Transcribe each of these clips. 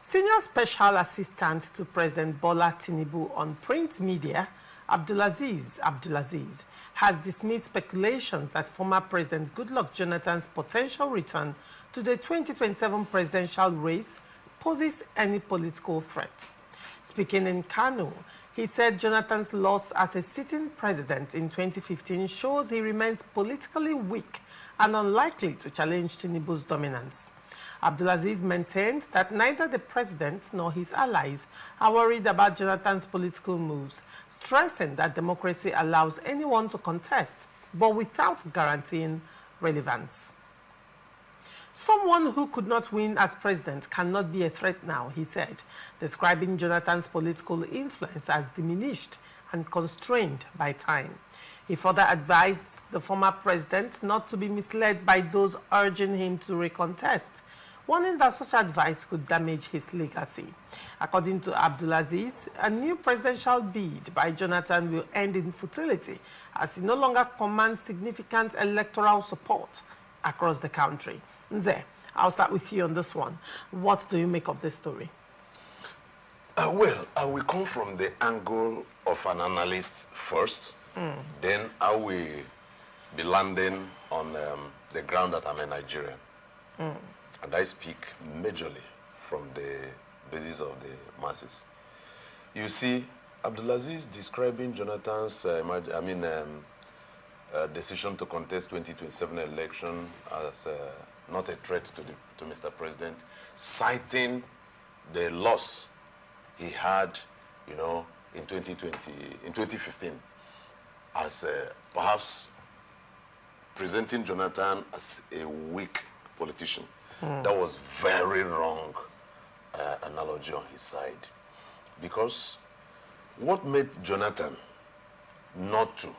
Senior Special Assistant to President Bola Tinubu on print media, Abdulaziz has dismissed speculations that former President Goodluck Jonathan's potential return to the 2027 presidential race poses any political threat. Speaking in Kano, he said Jonathan's loss as a sitting president in 2015 shows he remains politically weak and unlikely to challenge Tinubu's dominance. Abdulaziz maintained that neither the president nor his allies are worried about Jonathan's political moves, stressing that democracy allows anyone to contest, but without guaranteeing relevance. Someone who could not win as president cannot be a threat now, he said, describing Jonathan's political influence as diminished and constrained by time. He further advised the former president not to be misled by those urging him to recontest, warning that such advice could damage his legacy. According to Abdulaziz, a new presidential bid by Jonathan will end in futility as he no longer commands significant electoral support across the country. Nze, I'll start with you on this one. What do you make of this story? Well, I will come from the angle of an analyst first. Then I will be landing on the ground that I'm a Nigerian. And I speak majorly from the basis of the masses. You see, Abdulaziz describing Jonathan's decision to contest 2027 election as not a threat to Mr. President, citing the loss he had, in 2015, as perhaps presenting Jonathan as a weak politician. That was very wrong analogy on his side. Because what made Jonathan not to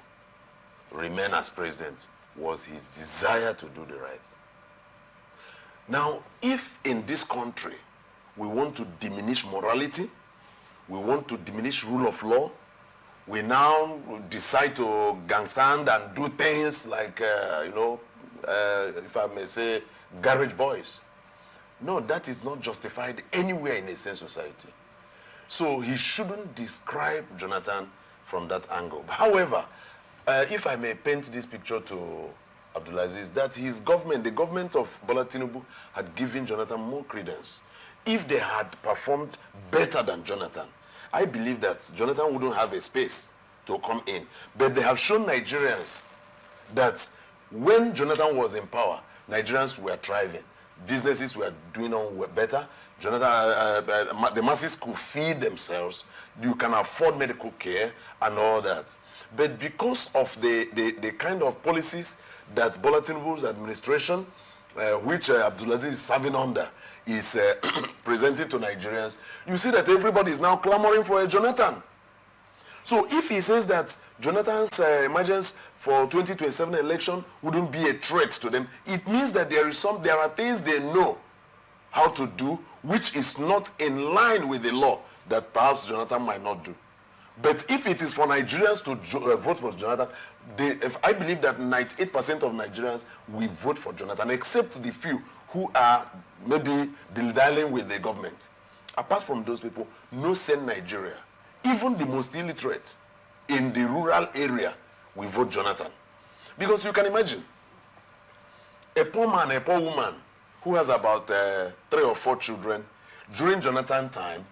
remain as president was his desire to do the right. Now, if in this country we want to diminish morality, we want to diminish rule of law, we now decide to gang stand and do things like, if I may say, garage boys. No, that is not justified anywhere in a sane society. So he shouldn't describe Jonathan from that angle. However, if I may paint this picture to Abdulaziz, that his government, the government of Bola Tinubu, had given Jonathan more credence. If they had performed better than Jonathan, I believe that Jonathan wouldn't have a space to come in. But they have shown Nigerians that when Jonathan was in power, Nigerians were thriving. Businesses were doing better. Jonathan, the masses could feed themselves. You can afford medical care and all that. But because of the kind of policies that Bola Tinubu's administration, which Abdulaziz is serving under, is presenting to Nigerians, you see that everybody is now clamoring for a Jonathan. So if he says that Jonathan's emergence for 2027 election wouldn't be a threat to them, it means that there are things they know how to do which is not in line with the law that perhaps Jonathan might not do. But if it is for Nigerians to vote for Jonathan, I believe that 98% of Nigerians will vote for Jonathan, except the few who are maybe dilly-dallying with the government. Apart from those people, no sane Nigeria, even the most illiterate in the rural area, will vote Jonathan. Because you can imagine, a poor man, a poor woman who has about 3 or 4 children, during Jonathan time,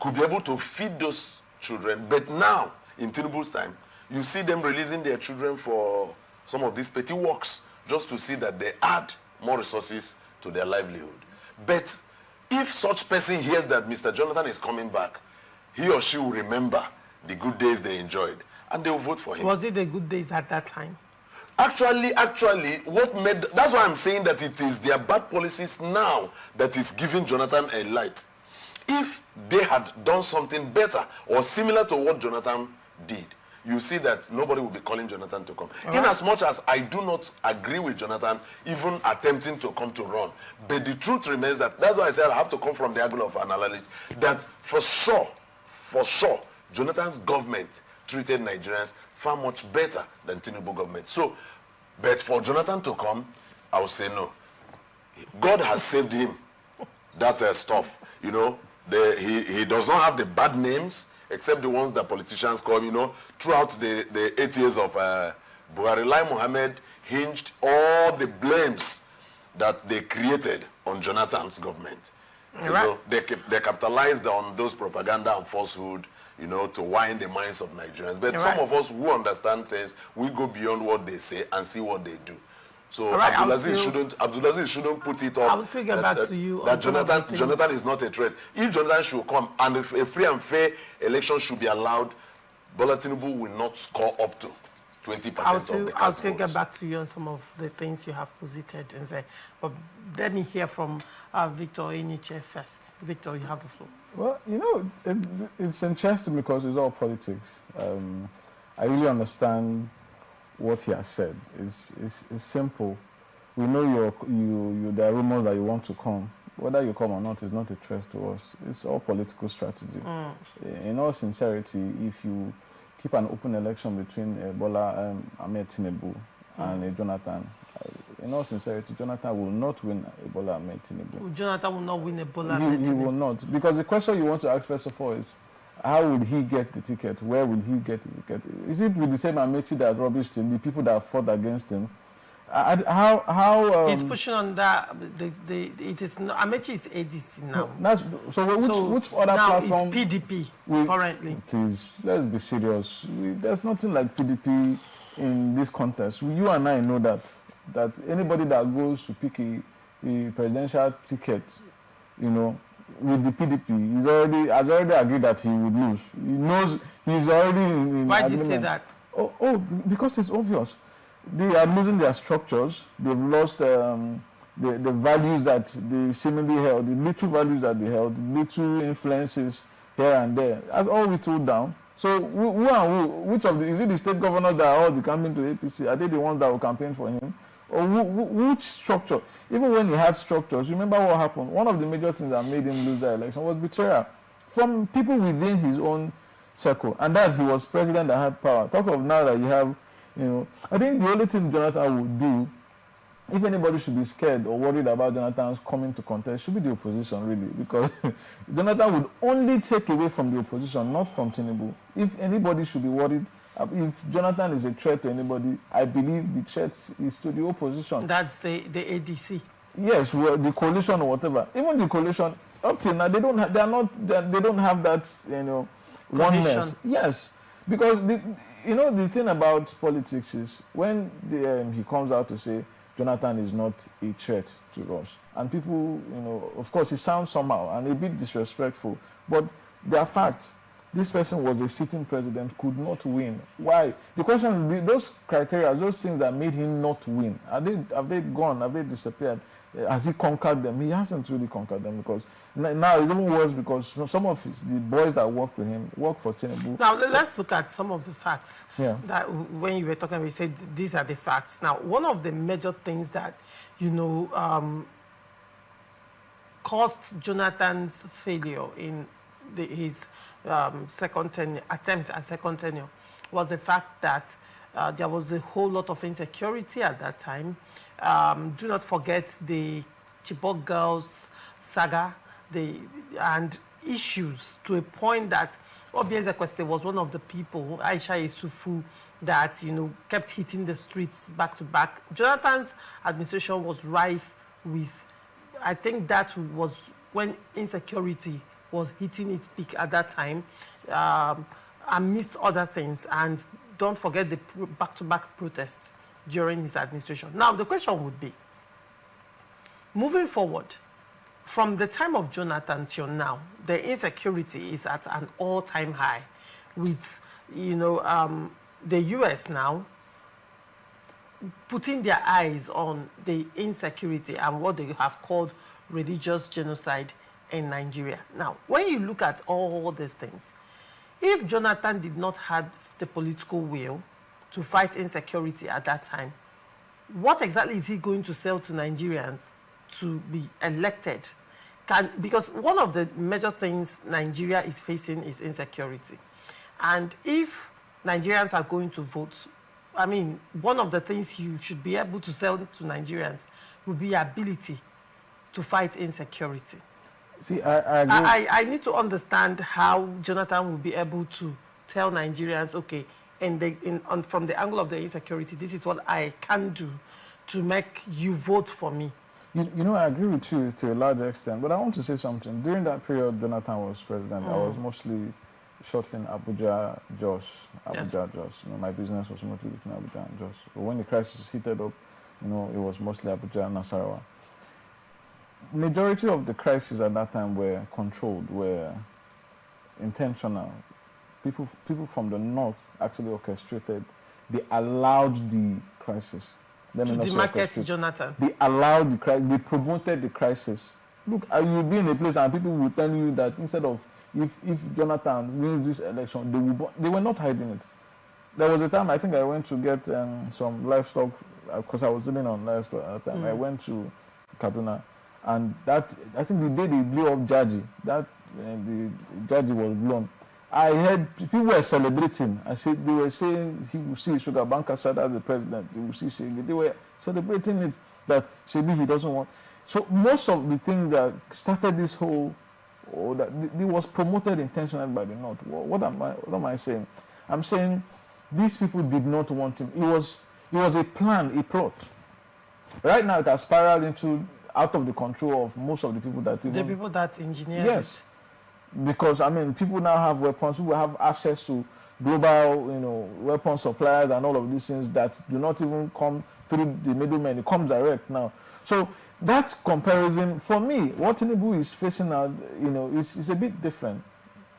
could be able to feed those children. But now, in Tinubu's time, you see them releasing their children for some of these petty works, just to see that they add more resources to their livelihood. But if such person hears that Mr. Jonathan is coming back, he or she will remember the good days they enjoyed, and they will vote for him. Was it the good days at that time? Actually, that's why I'm saying that it is their bad policies now that is giving Jonathan a light. If they had done something better or similar to what Jonathan did, you see that nobody will be calling Jonathan to come. Right. In as much as I do not agree with Jonathan even attempting to come to run. But the truth remains that's why I said I have to come from the angle of an analyst, that for sure, Jonathan's government treated Nigerians far much better than Tinubu government. So, but for Jonathan to come, I would say no. God has saved him that stuff. You know, he does not have the bad names, except the ones that politicians call, you know, throughout the 8 years of Buhari. Lai Mohammed hinged all the blames that they created on Jonathan's government. You know, they capitalized on those propaganda and falsehood, you know, to wind the minds of Nigerians. But some of us who understand things, we go beyond what they say and see what they do. So Abdulaziz shouldn't put it up. I was still get back to you. That Jonathan is not a threat. If Jonathan should come and if a free and fair election should be allowed, Bola Tinubu will not score up to 20% of the cast I'll still get back to you on some of the things you have posited and say. But let me hear from Victor Eniche first. Victor, you have the floor. Well, you know, it's interesting because it's all politics. I really understand what he has said. It's simple. We know there are rumors that you want to come. Whether you come or not is not a threat to us. It's all political strategy. In all sincerity, if you keep an open election between Bola Tinubu and Jonathan, in all sincerity, Jonathan will not win Bola Tinubu. Jonathan will not win Bola Tinubu. He will not. Because the question you want to ask first of all is, how would he get the ticket? Where will he get the ticket? Is it with the same Amechi that rubbished him, the people that fought against him? He's pushing on that. It is not, Amechi is ADC now. Which other now platform? It's PDP currently. Please, let's be serious. There's nothing like PDP in this contest. You and I know that anybody that goes to pick a presidential ticket, you know, with the PDP, has already agreed that he would lose. He knows he's already in Why agreement. do you say that? Oh, because it's obvious. They are losing their structures. They've lost the values that they seemingly held, the little values that they held, the little influences here and there. That's all we told down. So which of is it the state governors that are all campaigning to APC? Are they the ones that will campaign for him? Or which structure? Even when he had structures, remember what happened? One of the major things that made him lose the election was betrayal from people within his own circle. And that he was president that had power. Talk of now that you have, you know, I think the only thing Jonathan would do, if anybody should be scared or worried about Jonathan's coming to contest, should be the opposition, really. Because Jonathan would only take away from the opposition, not from Tinubu. If anybody should be worried, if Jonathan is a threat to anybody, I believe the threat is to the opposition. That's the ADC. Yes, well, the coalition or whatever. Even the coalition, up till now, they don't have that, you know, oneness. Yes, because the thing about politics is when he comes out to say Jonathan is not a threat to us, and people, you know, of course, it sounds somehow and a bit disrespectful, but there are facts. This person was a sitting president, could not win. Why? The question is, those criteria, those things that made him not win, have they gone? Have they disappeared? Has he conquered them? He hasn't really conquered them, because now it's even worse because some of the boys that worked with him work for Tinubu. Now, let's look at some of the facts. Yeah. That when you were talking, we said these are the facts. Now, one of the major things that, you know, caused Jonathan's failure in his second tenure was the fact that there was a whole lot of insecurity at that time. Do not forget the Chibok girls saga, and issues to a point that Obi Ezekwesili was one of the people, Aisha Isufu, that, you know, kept hitting the streets back to back. Jonathan's administration was rife with, I think that was when insecurity was hitting its peak at that time, amidst other things. And don't forget the back-to-back protests during his administration. Now, the question would be, moving forward, from the time of Jonathan till now, the insecurity is at an all-time high with, you know, the U.S. now putting their eyes on the insecurity and what they have called religious genocide in Nigeria. Now, when you look at all these things, if Jonathan did not have the political will to fight insecurity at that time, what exactly is he going to sell to Nigerians to be elected? Because one of the major things Nigeria is facing is insecurity. And if Nigerians are going to vote, I mean, one of the things you should be able to sell to Nigerians would be ability to fight insecurity. See, I agree. I need to understand how Jonathan will be able to tell Nigerians, okay, from the angle of the insecurity, this is what I can do to make you vote for me. You know, I agree with you to a large extent, but I want to say something. During that period Jonathan was president, I was mostly shuttling Abuja, Jos. Jos. You know, my business was mostly between Abuja and Jos. But when the crisis heated up, you know, it was mostly Abuja and Nasarawa. Majority of the crises at that time were controlled, were intentional. People from the north actually orchestrated. They allowed the crisis. To demarcate Jonathan. They allowed the crisis. They promoted the crisis. Look, you'll be in a place and people will tell you that instead of if Jonathan wins this election, they were not hiding it. There was a time I think I went to get some livestock because I was dealing on livestock at that time. I went to Kaduna, and that I think the day they blew up Jaji, the Jaji was blown. I heard people were celebrating. They were saying he will see Sugar Banker sat as the president. He will see Shege. They were celebrating it that Shege he doesn't want. So most of the things that started this whole, that it was promoted intentionally by the North. What am I saying? I'm saying these people did not want him. It was a plan, a plot. Right now it has spiraled into out of the control of most of the people that the people that engineered. Yes. Because I mean, people now have weapons. People have access to global, you know, weapon suppliers and all of these things that do not even come through the middlemen. It comes direct now. So that comparison, for me, what Tinubu is facing now, you know, is a bit different.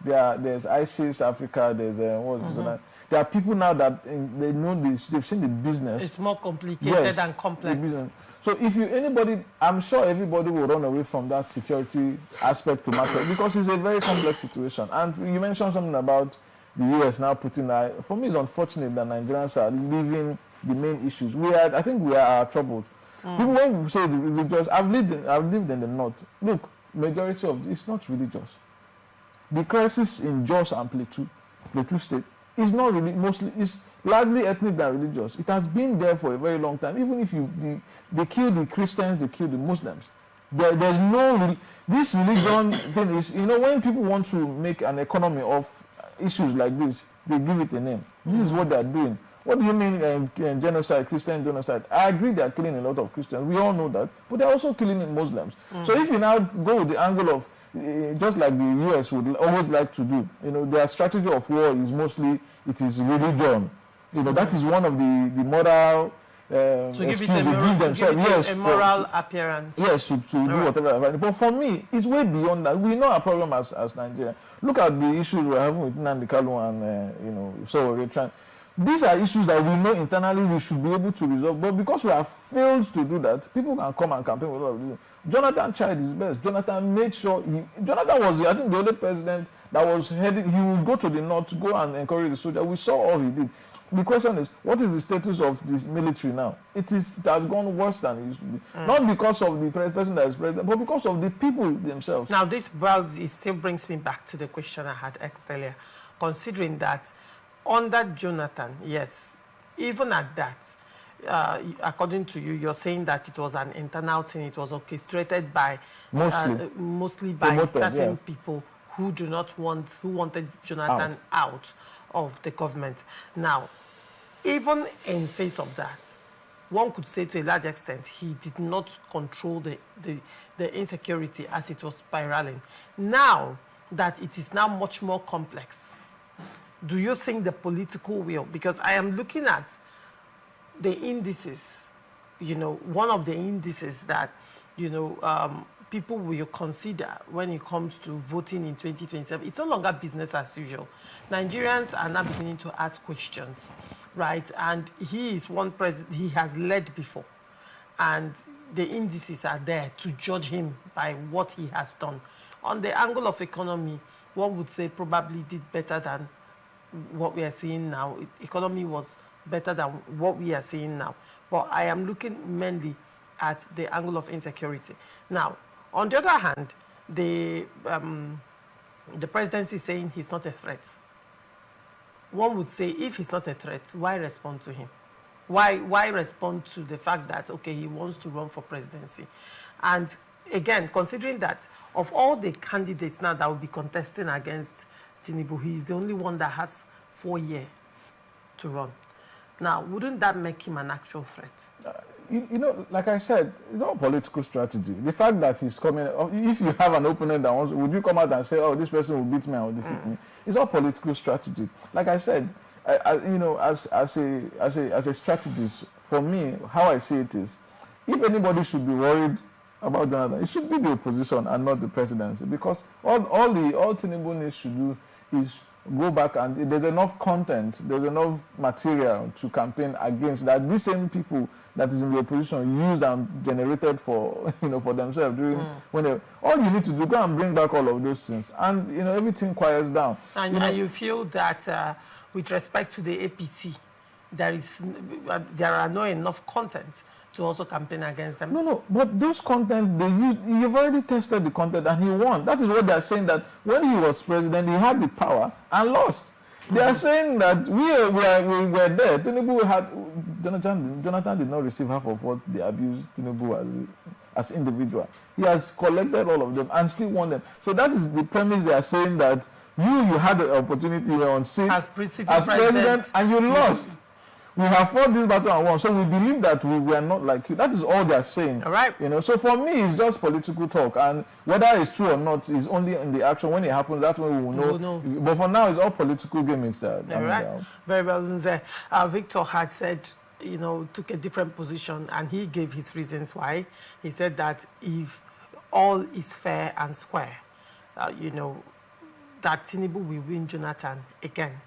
There's ISIS Africa. There's there are people now that they know this. They've seen the business. It's more complicated and complex. So if anybody, I'm sure everybody will run away from that security aspect to market because it's a very complex situation. And you mentioned something about the US now putting that. For me, it's unfortunate that Nigerians are leaving the main issues. I think we are troubled. People, when we say the religious, I've lived in the north. Look, majority of it's not religious. The crisis in Jos and Plateau State is not really it's largely ethnic than religious. It has been there for a very long time. Even if they kill the Christians, they kill the Muslims. There's no this religion thing is, you know, when people want to make an economy of issues like this, they give it a name. This is what they are doing. What do you mean genocide, Christian genocide? I agree they are killing a lot of Christians. We all know that. But they're also killing Muslims. So if you now go with the angle of, just like the US would always like to do, you know, their strategy of war is mostly, it is religion. You know, that is one of the moral to give it a moral appearance. Yes, to do whatever. But for me, it's way beyond that. We know our problem as Nigeria. Look at the issues we're having with Nnamdi Kanu and, you know, so we're trying. These are issues that we know internally we should be able to resolve. But because we have failed to do that, people can come and campaign with all of this. Jonathan tried his best. Jonathan made sure Jonathan was, I think, the only president that was heading. He would go to the north to go and encourage the soldiers. We saw all he did. The question is, what is the status of this military now? It has gone worse than it used to be. Not because of the person that is president, but because of the people themselves. Now, it still brings me back to the question I had asked earlier. Considering that under Jonathan, yes, even at that, according to you, you're saying that it was an internal thing. It was orchestrated by mostly by certain people who wanted Jonathan out of the government. Now, even in face of that, one could say to a large extent he did not control the insecurity as it was spiraling. Now that it is now much more complex, do you think the political will, because I am looking at the indices, you know, one of the indices that, you know, people will consider when it comes to voting in 2027, it's no longer business as usual. Nigerians are now beginning to ask questions, right? And he is one president, he has led before. And the indices are there to judge him by what he has done. On the angle of economy, one would say probably did better than what we are seeing now. Economy was better than what we are seeing now. But I am looking mainly at the angle of insecurity. Now, on the other hand, the presidency is saying he's not a threat. One would say, if he's not a threat, why respond to him? Why respond to the fact that, okay, he wants to run for presidency? And again, considering that of all the candidates now that will be contesting against Tinubu, he is the only one that has 4 years to run. Now, wouldn't that make him an actual threat? You know, like I said, it's not political strategy. The fact that he's coming, if you have an opponent that wants, would you come out and say, oh, this person will beat me or defeat me? It's not political strategy. Like I said, you know, as a strategist, for me, how I see it is, if anybody should be worried about Jonathan, it should be the opposition and not the presidency, because all Tinubu needs to do is go back, and there's enough content, there's enough material to campaign against that these same people that is in the opposition used and generated for, you know, for themselves during when they, all you need to do, go and bring back all of those things, and you know, everything quiets down. And you feel that with respect to the APC, there are not enough content to also campaign against them? No, but those content they use, you've already tested the content and he won. That is what they are saying, that when he was president, he had the power and lost. They are saying that we were there. Tinubu had, Jonathan did not receive half of what they abused Tinubu as individual. He has collected all of them and still won them. So that is the premise. They are saying that you had the opportunity on seat as president and you lost. We have fought this battle and won, so we believe that we were not like you. That is all they are saying. All right. You know, so for me, it's just political talk, and whether it's true or not is only in the action. When it happens, that's when we will know. But for now, it's all political gimmicks. All right. Very well, Nze. Victor has said, you know, took a different position, and he gave his reasons why. He said that if all is fair and square, you know, that Tinubu will win Jonathan again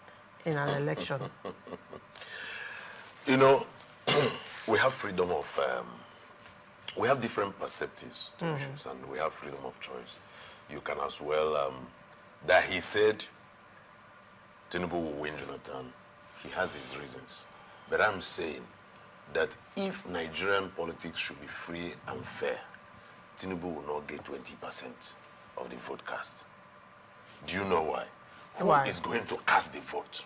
in an election. You know, we have freedom of, we have different perspectives to issues, and we have freedom of choice. You can as well, that he said Tinubu will win Jonathan. He has his reasons. But I'm saying that if Nigerian politics should be free and fair, Tinubu will not get 20% of the vote cast. Do you know why? Who is going to cast the vote?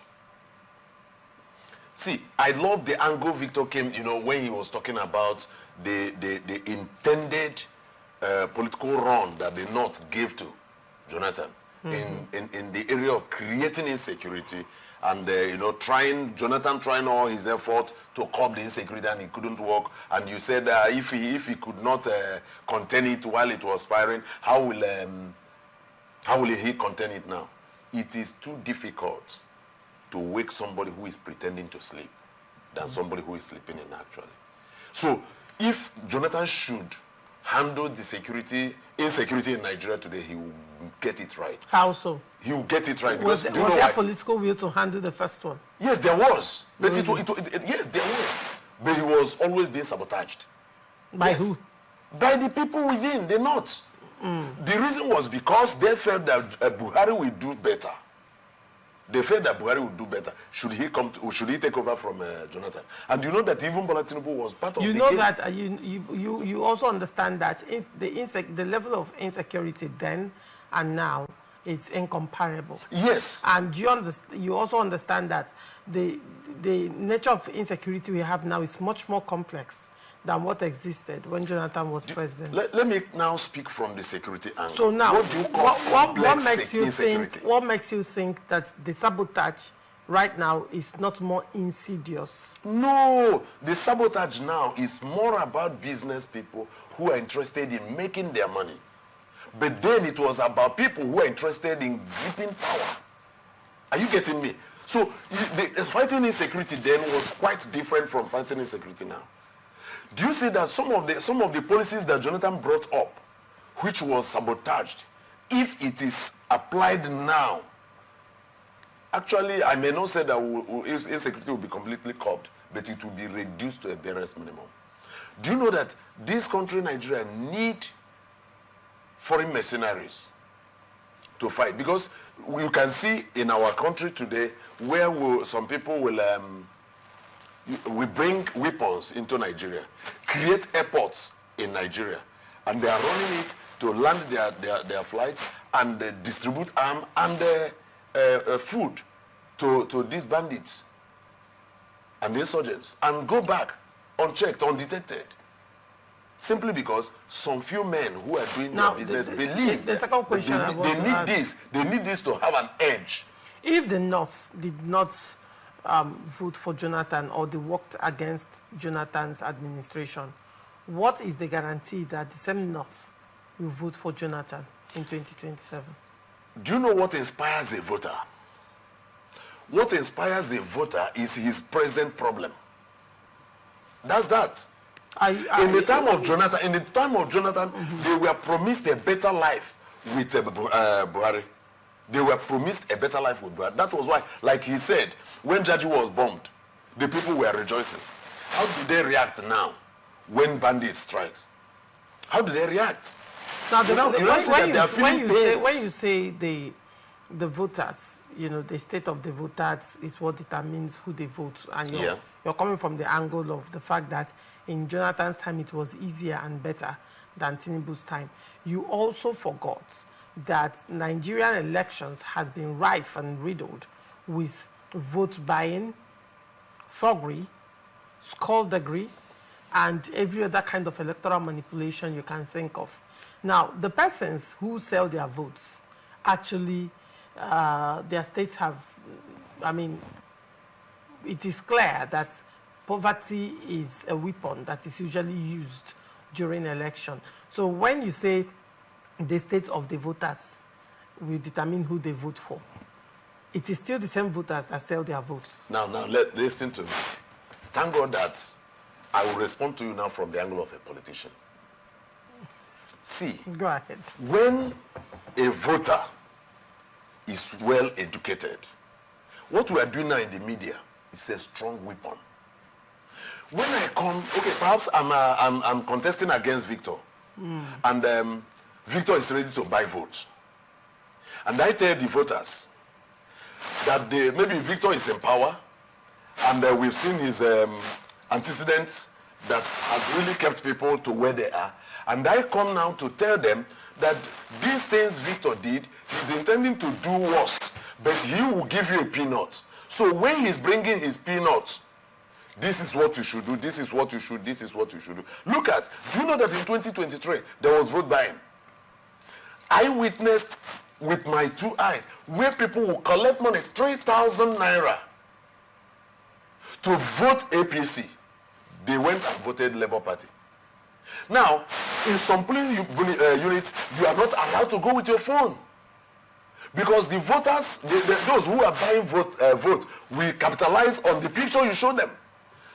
See, I love the angle Victor came, you know, when he was talking about the intended political run that the North gave to Jonathan in the area of creating insecurity and, you know, Jonathan trying all his effort to curb the insecurity, and it couldn't work. And you said if he could not contain it while it was firing, how will he contain it now? It is too difficult to wake somebody who is pretending to sleep than somebody who is sleeping in actually. So if Jonathan should handle the insecurity in Nigeria today, he will get it right. How so? He will get it right. Was there political will to handle the first one? Yes, there was. But yes, there was. But he was always being sabotaged. By who? By the people within, the North. The reason was because they felt that Buhari will do better. They felt that Buhari would do better. Should he take over from Jonathan? And you know that even Bola Tinubu was part of the game. You know that you also understand that the level of insecurity then and now is incomparable. Yes. And you also understand that the nature of insecurity we have now is much more complex than what existed when Jonathan was president. Let me now speak from the security angle. So now, what do you call what makes you think that the sabotage right now is not more insidious? No, the sabotage now is more about business people who are interested in making their money. But then it was about people who are interested in gripping power. Are you getting me? So fighting insecurity then was quite different from fighting insecurity now. Do you see that some of the policies that Jonathan brought up, which was sabotaged, if it is applied now, actually, I may not say that insecurity will be completely curbed, but it will be reduced to a barest minimum. Do you know that this country, Nigeria, need foreign mercenaries to fight? Because you can see in our country today where some people will we bring weapons into Nigeria, create airports in Nigeria, and they are running it to land their flights and distribute arms and food to these bandits and insurgents, and go back unchecked, undetected. simply because some few men who are doing Now, their business believe the second question I want to ask, they need this to have an edge. if the North did not vote for Jonathan, or they worked against Jonathan's administration, what is the guarantee that the same North will vote for Jonathan in 2027? Do you know what inspires a voter? What inspires a voter is his present problem. That's that. In the time of Jonathan, they were promised a better life with Buhari. They were promised a better life with Buhari. That was why, like he said, when Jaji was bombed, the people were rejoicing. How do they react now when bandits strikes? How do they react? Now, when you say the voters, you know, the state of the voters is what determines who they vote, and you're coming from the angle of the fact that in Jonathan's time it was easier and better than Tinubu's time. You also forgot that Nigerian elections has been rife and riddled with vote buying, thuggery, skullduggery, and every other kind of electoral manipulation you can think of. Now, the persons who sell their votes, actually, their states have, I mean, it is clear that poverty is a weapon that is usually used during election. So when you say the state of the voters will determine who they vote for, it is still the same voters that sell their votes. Now, listen to me. Thank God that I will respond to you now from the angle of a politician. See, go ahead. When a voter is well educated, what we are doing now in the media is a strong weapon. When I come, okay, perhaps I'm contesting against Victor, and Victor is ready to buy votes, and I tell the voters that maybe Victor is in power, and we've seen his antecedents that has really kept people to where they are. And I come now to tell them that these things Victor did, he's intending to do worse, but he will give you a peanut. So when he's bringing his peanuts, this is what you should do, this is what you should, this is what you should do. Look at, do you know that in 2023, there was vote buying? I witnessed with my 2 eyes where people will collect money, 3,000 naira, to vote APC. They went and voted Labour Party. Now, in some polling units, you are not allowed to go with your phone. Because the voters, those who are buying vote, will capitalize on the picture you show them.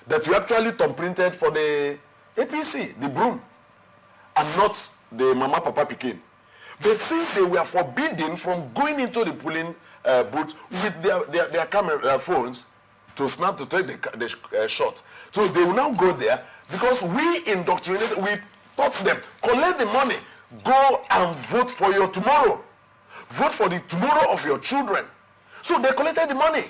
That you actually thumbprinted for the APC, the broom, and not the Mama Papa Pikin. But since they were forbidden from going into the polling booth with their camera phones to snap, to take the shot, so they will now go there because we indoctrinated, we taught them, collect the money, go and vote for your tomorrow. Vote for the tomorrow of your children. So they collected the money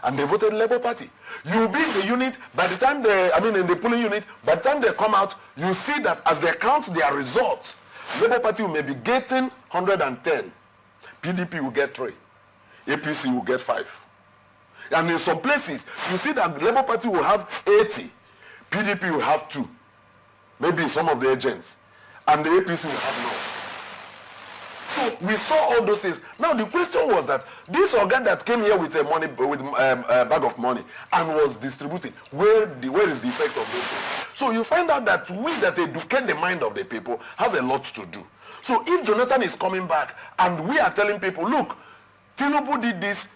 and they voted Labour Party. You'll be in the unit, by the time in the polling unit, by the time they come out, you see that as they count their results, Labour Party may be getting 110. PDP will get 3. APC will get 5. And in some places, you see that Labour Party will have 80. PDP will have 2. Maybe some of the agents. And the APC will have none. So we saw all those things. Now the question was that this organ that came here with a bag of money and was distributing, where is the effect of those things? So you find out that we that educate the mind of the people have a lot to do. So if Jonathan is coming back and we are telling people, look, Tinubu did this,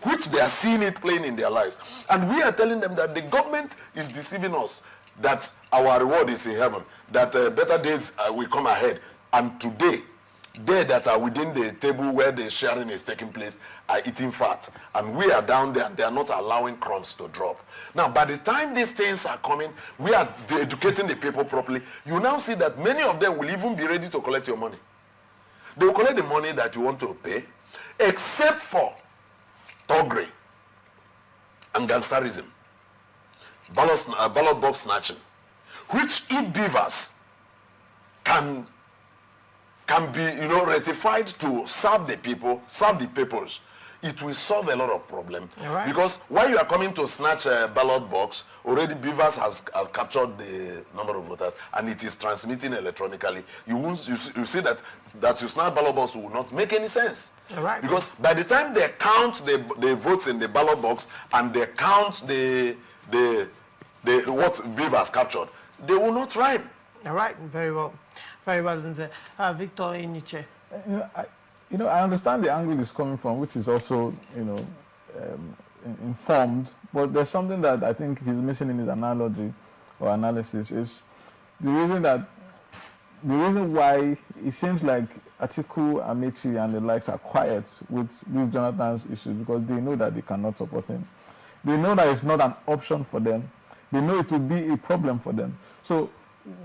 which they are seeing it playing in their lives. And we are telling them that the government is deceiving us, that our reward is in heaven, that better days will come ahead. And today, they that are within the table where the sharing is taking place are eating fat. And we are down there and they are not allowing crumbs to drop. Now, by the time these things are coming, we are educating the people properly. You now see that many of them will even be ready to collect your money. They will collect the money that you want to pay, except for thuggery and gangsterism, ballot box snatching, which if beavers can be, ratified to serve the people, serve the peoples, it will solve a lot of problems. Right. Because while you are coming to snatch a ballot box, already Beavers have captured the number of voters and it is transmitting electronically. You see that you snatch ballot box will not make any sense. Right. Because by the time they count the votes in the ballot box and they count the what Beavers captured, they will not rhyme. All right, very well. Very well, Victor Iniche. I understand the angle he's coming from, which is also, informed, but there's something that I think he's missing in his analogy or analysis is the reason why it seems like Atiku, Amechi, and the likes are quiet with these Jonathan's issues because they know that they cannot support him. They know that it's not an option for them. They know it will be a problem for them. So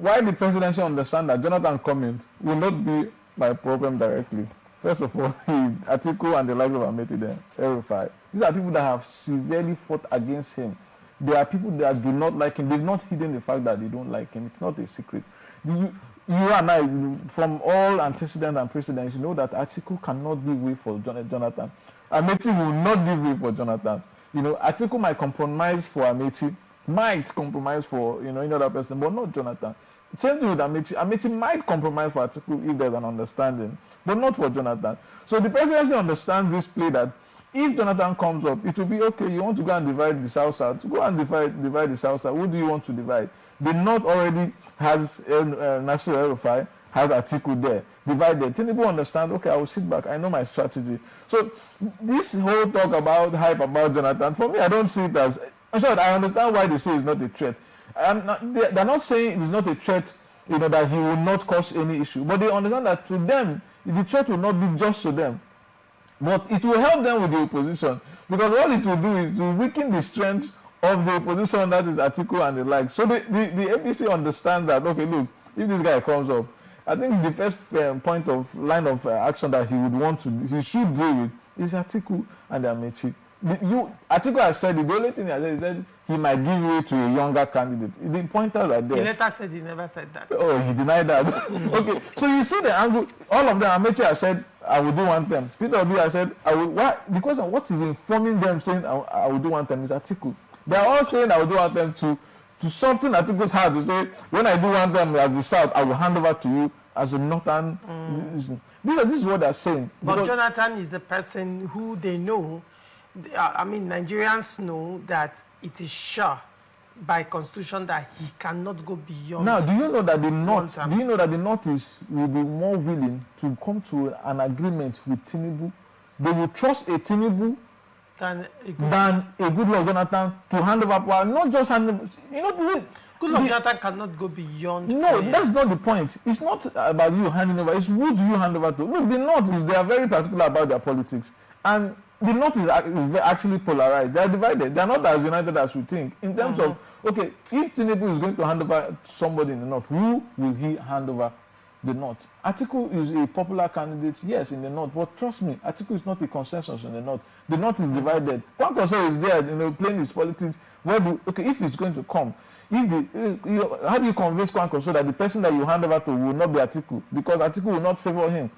why the presidency understand that Jonathan coming will not be my problem directly. First of all, Atiku and the likes of Amechi then verify. These are people that have severely fought against him. They are people that do not like him. They've not hidden the fact that they don't like him. It's not a secret. You and I, from all antecedents and precedents, you know that Atiku cannot give way for Jonathan. Amechi will not give way for Jonathan. Atiku might compromise for Amechi, might compromise for any other person, but not Jonathan. Same thing with Amechi. Amechi might compromise for Atiku if there's an understanding, but not for Jonathan. So the presidency understands this play that if Jonathan comes up, it will be okay. You want to go and divide the South-South, go and divide the South-South. Who do you want to divide? The North already has Nasir El-Rufai, has Atiku there. Divided. Tinubu understand, okay, I will sit back. I know my strategy. So this whole talk about hype about Jonathan, for me, I don't see it as... In short, I understand why they say it's not a threat. They're not saying it's not a threat, that he will not cause any issue. But they understand that to them, the threat will not be just to them. But it will help them with the opposition. Because all it will do is to weaken the strength of the opposition, that is Atiku and the like. So the APC understand that, okay, look, if this guy comes up, I think the first line of action that he should deal with is Atiku and Amechi. Atiku has said the only thing he has said he might give way to a younger candidate. The pointers are there. He later said he never said that. Oh, he denied that. Okay, so you see the angle. All of them, Amechi has said, I will do one term. Peter Obi has said, I will. Why? Because of what is informing them saying, I will do one term is Atiku. They are all saying, I will do one term to soften Atiku's heart to say, when I do one term as the South, I will hand over to you as a Northern. This is what they are saying. But Jonathan is the person who they know. Nigerians know that it is sure by constitution that he cannot go beyond. Now, do you know that the North? Do you know that the North will be more willing to come to an agreement with Tinubu? They will trust a Tinubu than a Goodluck Jonathan to hand over power. Not just hand over. Goodluck Jonathan cannot go beyond. No, that's not the point. It's not about you handing over. It's who do you hand over to? Look, the North they are very particular about their politics, and the North is actually polarized. They are divided. They are not as united as we think. In terms of, okay, if Tinubu is going to hand over to somebody in the North, who will he hand over the North? Atiku is a popular candidate, yes, in the North, but trust me, Atiku is not a consensus in the North. The North is divided. Kwankwaso is there, playing his politics. If it's going to come, how do you convince Kwankwaso that the person that you hand over to will not be Atiku? Because Atiku will not favor him.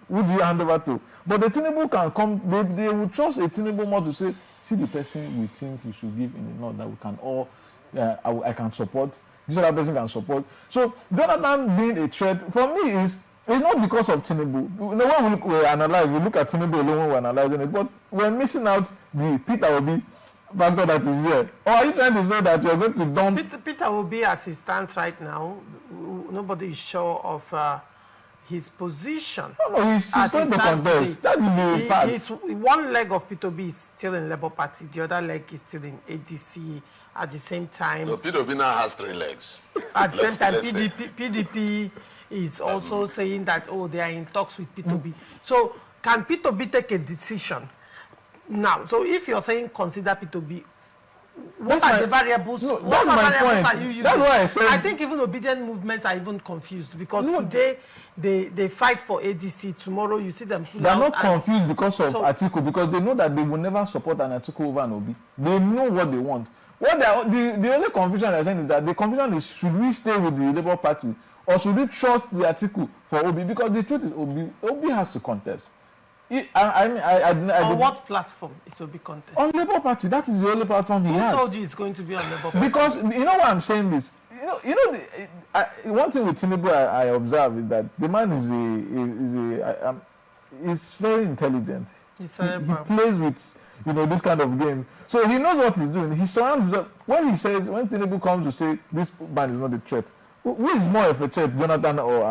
Who do you hand over to? But the Tinubu can come, they will trust a Tinubu more to say, see the person we think we should give in the North that we can all, I can support, this other person can support. So Jonathan being a threat, for me, it's not because of Tinubu. When we analyze, we look at Tinubu alone when we're analyzing it, but we're missing out the Peter Obi factor that is there. Or are you trying to say that you're going to dump... Peter Obi, as he stands right now, nobody is sure of... his position. No, he's going to contest. That is a fact. One leg of Peter Obi is still in Labour Party. The other leg is still in ADC. At the same time... No, Peter Obi now has 3 legs. At the same time, PDP is also saying that, they are in talks with Peter Obi. So, can Peter Obi take a decision now? So, if you're saying consider Peter Obi, what are the variables? No, that's my point. Are you using? That's why I said... I think even obedient movements are even confused because today they fight for ADC. Tomorrow you see them... They are not confused because of Atiku, because they know that they will never support an Atiku over an Obi. They know what they want. The only confusion they're saying is that the confusion is, should we stay with the Labour Party or should we trust the Atiku for Obi? Because the truth is Obi has to contest. On what platform is Obi contest? On Labour Party. That is the only platform he has. Who told you it's going to be on Labour Party? Because you know why I'm saying this. One thing with Tinubu I observe is that the man is very intelligent. He plays with this kind of game, so he knows what he's doing. He surrounds himself. When Tinubu comes to say this man is not a threat, who is more of a threat, Jonathan or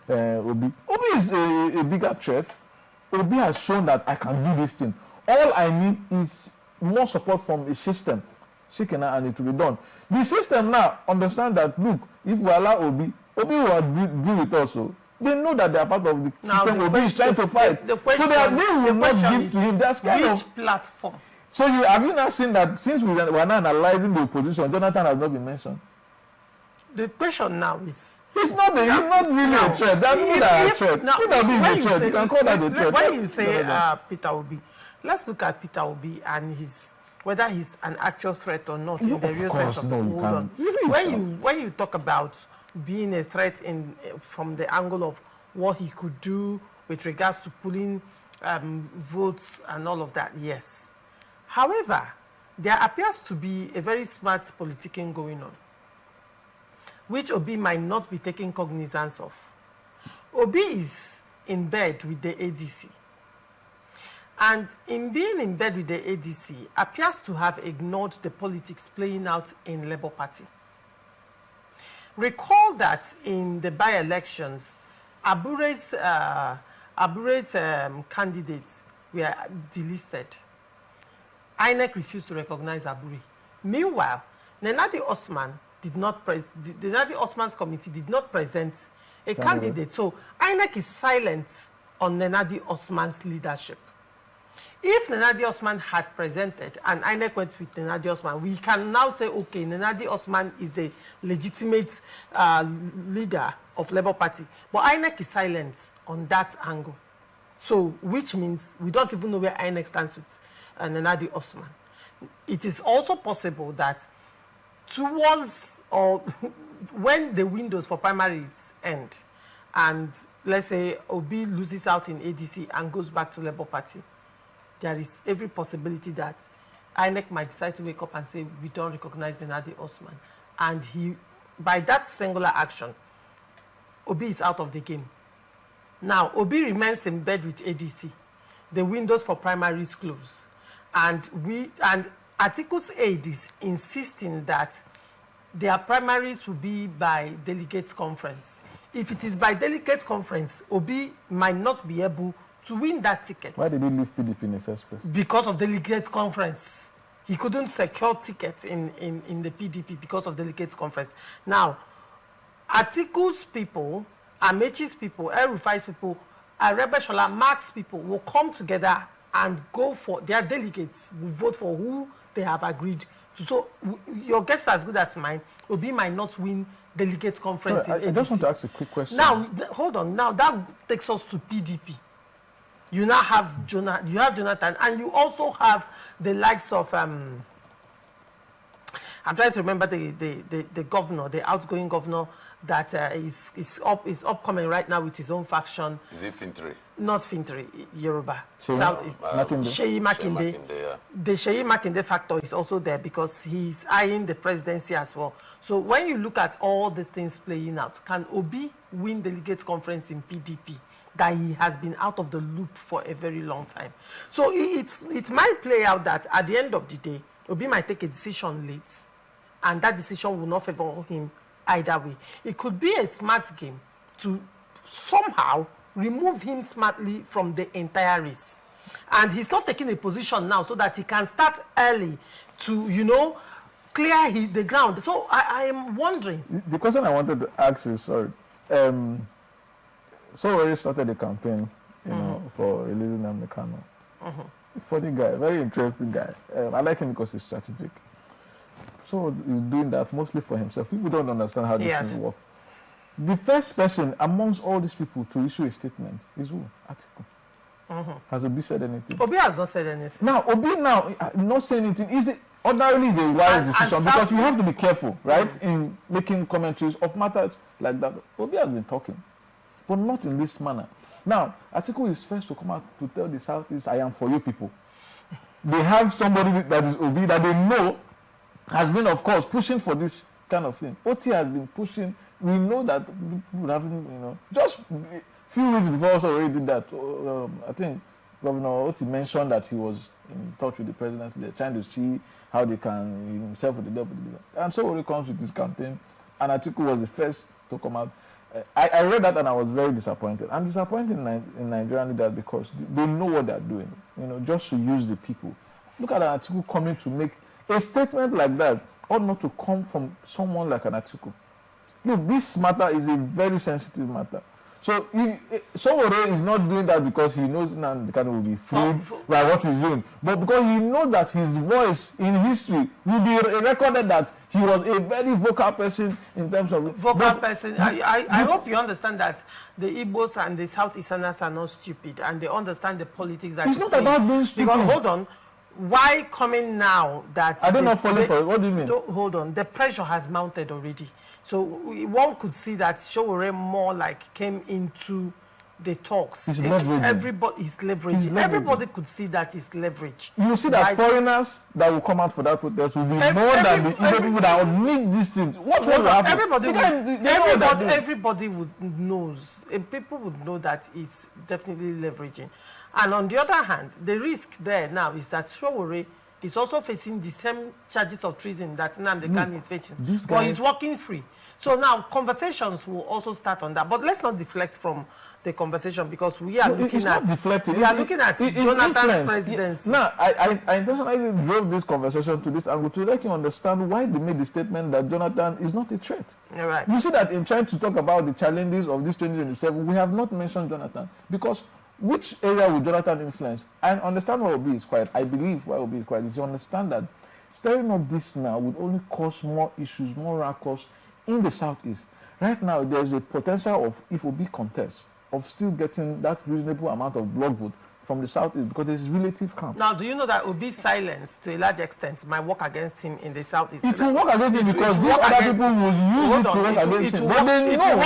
Obi? Obi is a bigger threat. Obi has shown that I can do this thing. All I need is more support from a system. And it will be done. The system now understand that, look, if we allow Obi will deal with us. So they know that they are part of the system. Obi is trying to fight. So they will not give to him. That's kind of platform. So have you not seen that since we are now analyzing the opposition, Jonathan has not been mentioned? The question now is, he's not really a threat. That people that are a threat. Peter Obi is a threat. You can call that a threat. When you say Peter Obi, let's look at Peter Obi and whether he's an actual threat or not in the real sense of the word. When you talk about being a threat from the angle of what he could do with regards to pulling votes and all of that, yes. However, there appears to be a very smart politicking going on, which Obi might not be taking cognizance of. Obi is in bed with the ADC. And in being in bed with the ADC, appears to have ignored the politics playing out in Labour Party. Recall that in the by-elections, Abure's candidates were delisted. INEC refused to recognize Abure. Meanwhile, Nenadi Osman's committee did not present a candidate. So INEC is silent on Nenadi Osman's leadership. If Nenadi Osman had presented and INEC went with Nenadi Osman, we can now say, okay, Nenadi Osman is the legitimate leader of Labour Party. But INEC is silent on that angle. So, which means we don't even know where INEC stands with Nenadi Osman. It is also possible that towards or when the windows for primaries end, and let's say Obi loses out in ADC and goes back to Labour Party, there is every possibility that INEC might decide to wake up and say, we don't recognize Nenadi Osman. And by that singular action, Obi is out of the game. Now, Obi remains in bed with ADC. The windows for primaries close. And Atiku's aide is insisting that their primaries will be by delegates conference. If it is by delegates conference, Obi might not be able to win that ticket. Why did he leave PDP in the first place? Because of delegate conference. He couldn't secure tickets in the PDP because of delegate conference. Now, Atiku's people, Amechi's people, El Rufai's people, Arebeshola, Mark's people will come together and go for their delegates, will vote for who they have agreed to. So your guess is as good as mine. Obi might not win delegate conference. Sorry, I just want to ask a quick question. Now, hold on. Now that takes us to PDP. You now have Jonathan, and you also have the likes of I'm trying to remember the governor, the outgoing governor that is upcoming right now with his own faction. Is it Fintri? Not Fintri, Yoruba. Sheyi Makinde. Yeah. The Sheyi Makinde factor is also there because he's eyeing the presidency as well. So when you look at all these things playing out, can Obi win delegate conference in PDP? That he has been out of the loop for a very long time. So it might play out that at the end of the day, Obi might take a decision late, and that decision will not favor him either way. It could be a smart game to somehow remove him smartly from the entire race. And he's not taking a position now so that he can start early to, clear the ground. So I am wondering. The question I wanted to ask is, sorry, so already started the campaign, for releasing Namdekano. Funny guy, very interesting guy. I like him because he's strategic. So he's doing that mostly for himself. People don't understand how this thing works. The first person amongst all these people to issue a statement is who? Atiku. Has Obi said anything? Obi has not said anything. Now, Obi not saying anything. Ordinarily is a wise decision because you have to be careful, right, in making commentaries of matters like that. Obi has been talking, but not in this manner. Now, Atiku is first to come out to tell the Southeast, I am for you people. They have somebody that is Obi that they know has been, of course, pushing for this kind of thing. OT has been pushing. We know that people haven't, just a few weeks before us already did that. I think Governor Oti mentioned that he was in touch with the presidency. They're trying to see how they can himself with the deputy. And so when it comes with this campaign, and Atiku was the first to come out. I read that and I was very disappointed. I'm disappointed in Nigerian leaders because they know what they're doing, just to use the people. Look at an Atiku coming to make a statement like that ought not to come from someone like an Atiku. Look, this matter is a very sensitive matter. So if Sowore is not doing that because he knows Nnamdi Kanu will be freed by what he's doing, but because he knows that his voice in history will be recorded that he was a very vocal person in terms of... Vocal person. I hope you understand that the Igbos and the Southeasterners are not stupid and they understand the politics that... It's not about being stupid. Because, hold on, why coming now that... I don't know for it. What do you mean? Hold on, the pressure has mounted already. So one could see that Sowore more like came into the talks. He's leveraging. Everybody is leveraging. Everybody could see that is leverage. You see that foreigners that will come out for that protest will be more than the people that will need these things. What will happen? Everybody would knows. People would know that it's definitely leveraging. And on the other hand, the risk there now is that Sowore is also facing the same charges of treason that Nnamdi Kanu is facing. But he's walking free. So now conversations will also start on that. But let's not deflect from the conversation because we are looking at Jonathan's presidency. Now, I intentionally drove this conversation to this angle to let you understand why they made the statement that Jonathan is not a threat. Right. You see that in trying to talk about the challenges of this 2027, we have not mentioned Jonathan because which area will Jonathan influence? I understand why Obi is quiet. I believe why Obi is quiet is you understand that stirring up this now would only cause more issues, more rancors in the Southeast. Right now, there's a potential of, if Obi contests, of still getting that reasonable amount of block vote from the Southeast because there's relative calm. Now, do you know that Obi's silence, to a large extent, might work against him in the Southeast? It will work against him because these other people will use it to work against him. But they know.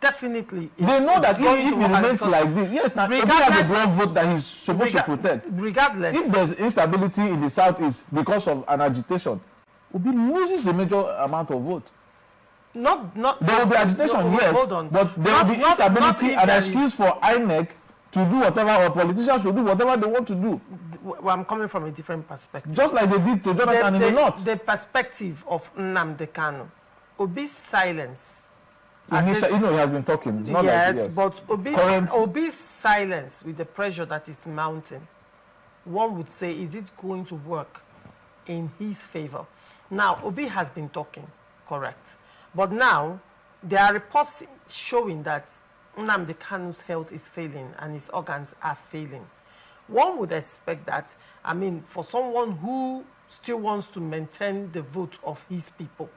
Definitely. They know that if he remains like this, yes, now Obi has a block vote that he's supposed to protect. Regardless. If there's instability in the Southeast because of an agitation, Obi loses a major amount of vote. There will be agitation, yes, but there will be instability and excuse for INEC to do whatever, or politicians should do whatever they want to do. Well, I'm coming from a different perspective. Just like they did to Jonathan in the North. The perspective of Nnamdi Kanu. Obi's silence. He has been talking. It's not but Obi's silence with the pressure that is mounting, one would say, is it going to work in his favor? Now, Obi has been talking, correct. But now, there are reports showing that Nnamdi Kanu's health is failing and his organs are failing. One would expect that, for someone who still wants to maintain the vote of his people,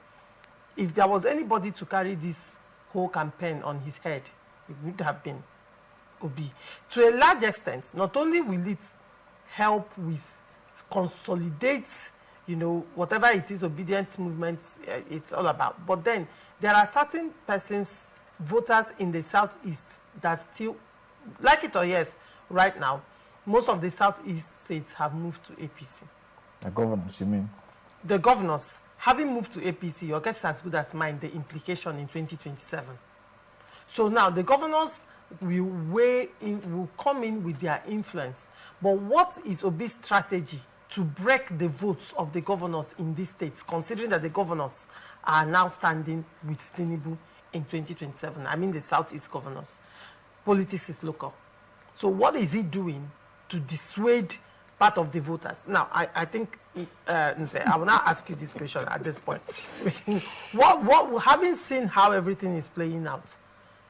if there was anybody to carry this whole campaign on his head, it would have been Obi. To a large extent, not only will it help with consolidate, whatever it is, obedience movements, it's all about. But then there are certain persons, voters in the Southeast that still, like it or yes, right now, most of the Southeast states have moved to APC. The governors, you mean? The governors. Having moved to APC, your guess is as good as mine, the implication in 2027. So now the governors will come in with their influence. But what is Obi's strategy to break the votes of the governors in these states, considering that the governors are now standing with Tinubu in 2027? The Southeast governors. Politics is local. So what is he doing to dissuade part of the voters? Now, I think, Nse, I will now ask you this question at this point. Having seen how everything is playing out,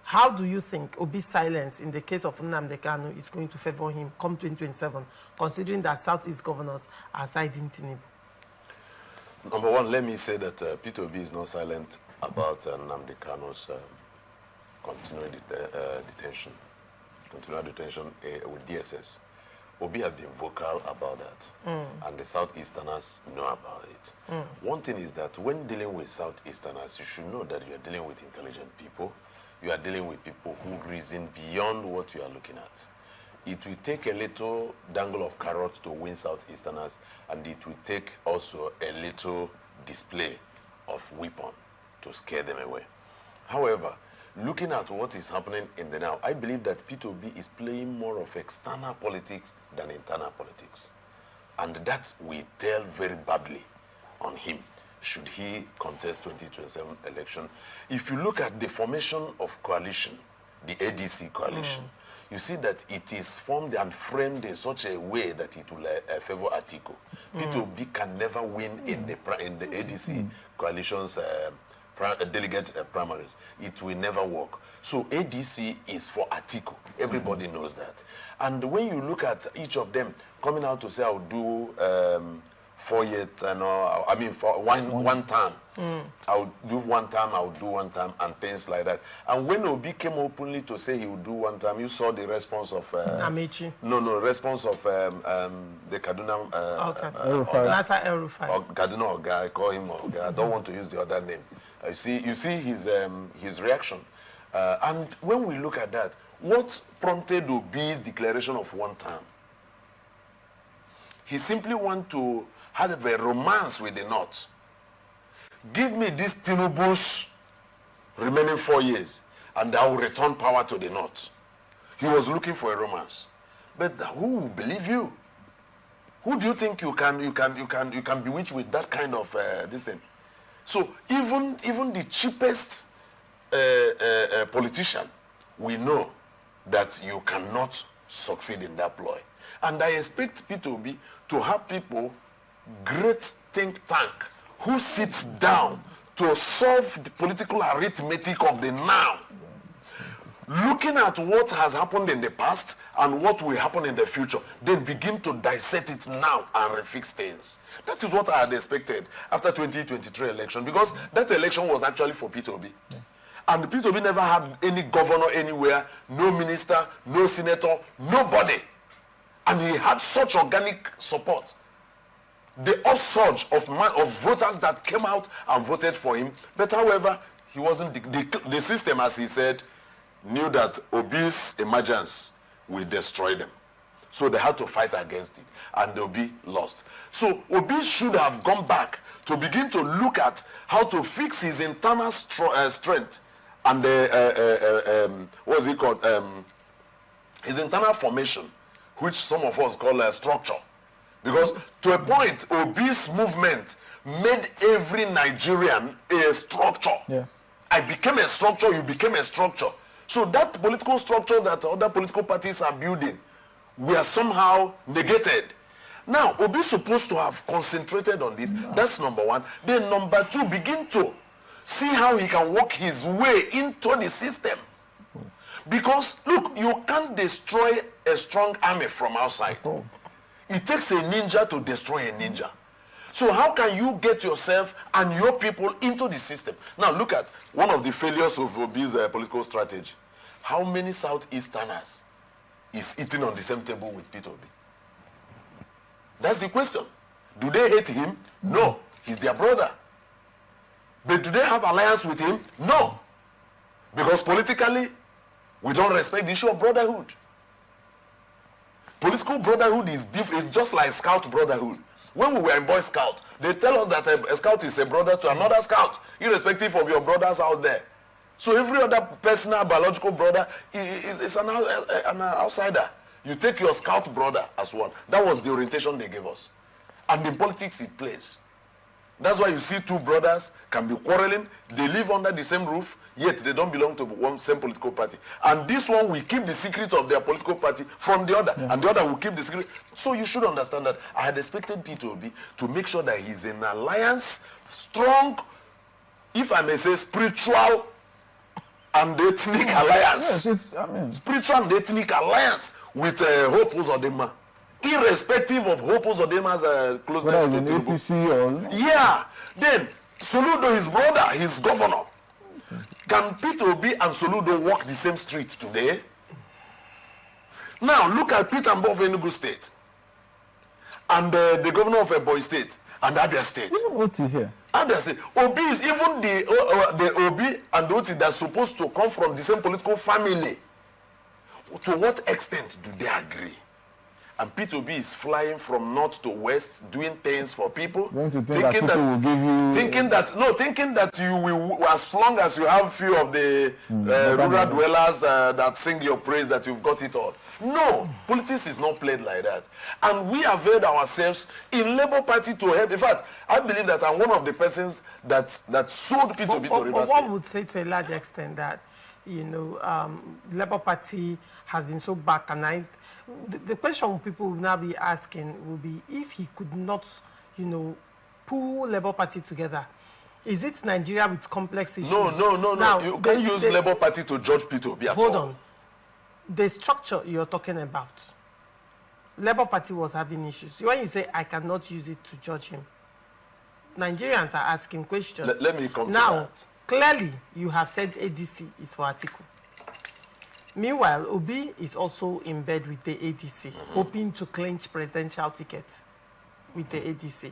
how do you think Obi's silence in the case of Nnamdi Kanu is going to favor him come 2027, considering that Southeast governors are siding Tinubu? Number one, let me say that Peter Obi is not silent about Nnamdi Kanu's continued detention with DSS. Obi have been vocal about that, and the Southeasterners know about it. One thing is that when dealing with Southeasterners, you should know that you are dealing with intelligent people. you are dealing with people who reason beyond what you are looking at. It will take a little dangle of carrot to win Southeasterners, and it will take also a little display of weapon to scare them away. However, looking at what is happening in the now, I believe that P2B is playing more of external politics than internal politics. And that will tell very badly on him should he contest 2027 election. If you look at the formation of coalition, the ADC coalition, you see that it is formed and framed in such a way that it will favor Atiku. P2B can never win in the ADC coalition's delegate primaries. It will never work. So ADC is for Atiku. Everybody knows that. And when you look at each of them coming out to say, I'll do 4 years, I mean, for one term. I'll do one term, and things like that. And when Obi came openly to say he would do one term, you saw the response of Amici. Response of the Kaduna El-Rufai. or Kaduna Oga, I call him Oga. I don't want to use the other name. You see his reaction. And when we look at that, what prompted Obi's declaration of one term? He simply want to have a romance with the North. Give me this Tinubu's remaining 4 years, and I will return power to the North. He was looking for a romance. But who will believe you? Who do you think you can bewitch with that kind of this thing? So even the cheapest politician, we know that you cannot succeed in that ploy. And I expect P2B to have people, great think tank, who sits down to solve the political arithmetic of the now, looking at what has happened in the past and what will happen in the future, then begin to dissect it now and refix things. That is what I had expected after 2023 election, because that election was actually for P2B. Yeah. And P2B never had any governor anywhere, no minister, no senator, nobody. And he had such organic support. The upsurge of voters that came out and voted for him. But however, he wasn't, the system, as he said, knew that Obi's emergence will destroy them. So they had to fight against it. And Obi lost. So Obi should have gone back to begin to look at how to fix his internal strength and what's it called? His internal formation, which some of us call structure. Because to a point, Obi's movement made every Nigerian a structure. Yeah. I became a structure, you became a structure. So that political structure that other political parties are building were somehow negated. Now, Obi's supposed to have concentrated on this. No. That's number one. Then number two, begin to see how he can work his way into the system. Because, look, you can't destroy a strong army from outside. Oh. It takes a ninja to destroy a ninja. So how can you get yourself and your people into the system? Now, look at one of the failures of Obi's political strategy. How many Southeasterners is eating on the same table with P2B? That's the question. Do they hate him? No. He's their brother. But do they have alliance with him? No. Because politically, we don't respect the issue of brotherhood. Political brotherhood is just like Scout brotherhood. When we were in Boy Scout, they tell us that a Scout is a brother to another Scout, irrespective of your brothers out there. So every other personal biological brother is an outsider. You take your Scout brother as one. That was the orientation they gave us. And in politics, it plays. That's why you see two brothers can be quarreling. They live under the same roof, yet they don't belong to one same political party. And this one will keep the secret of their political party from the other, and the other will keep the secret. So you should understand that I had expected P2B to make sure that he's in alliance, strong, if I may say, spiritual and ethnic alliance. Yes, spiritual and ethnic alliance with Hope Uzodinma. Irrespective of Hope Uzodinma's closeness to Tinubu. Yeah. Then, Soludo, his brother, his governor. Can P2B and Soludo walk the same street today? Now, look at Peter Mbo of Enugu State and the governor of Ebonyi State and Abia State. Even OT here. Abia State. Obi is even the Obi and the OT that's supposed to come from the same political family. To what extent do they agree? And P2B is flying from north to west, doing things for people, thinking that you will, as long as you have few of the rural dwellers that sing your praise, that you've got it all. No, politics is not played like that. And we availed ourselves in Labour Party to help. In fact, I believe that I'm one of the persons that sold P2B to Rivers State. One would say to a large extent that, you know, Labour Party has been so balkanized. The question people will now be asking will be, if he could not, you know, pull Labour Party together, is it Nigeria with complex issues? No. Now, you can't use Labour Party to judge P2B at all. Hold on. The structure you're talking about, Labour Party was having issues. When you say, I cannot use it to judge him, Nigerians are asking questions. Let me come now, to that. Clearly, you have said ADC is for Atiku. Meanwhile, Obi is also in bed with the ADC, hoping to clinch presidential ticket with the ADC.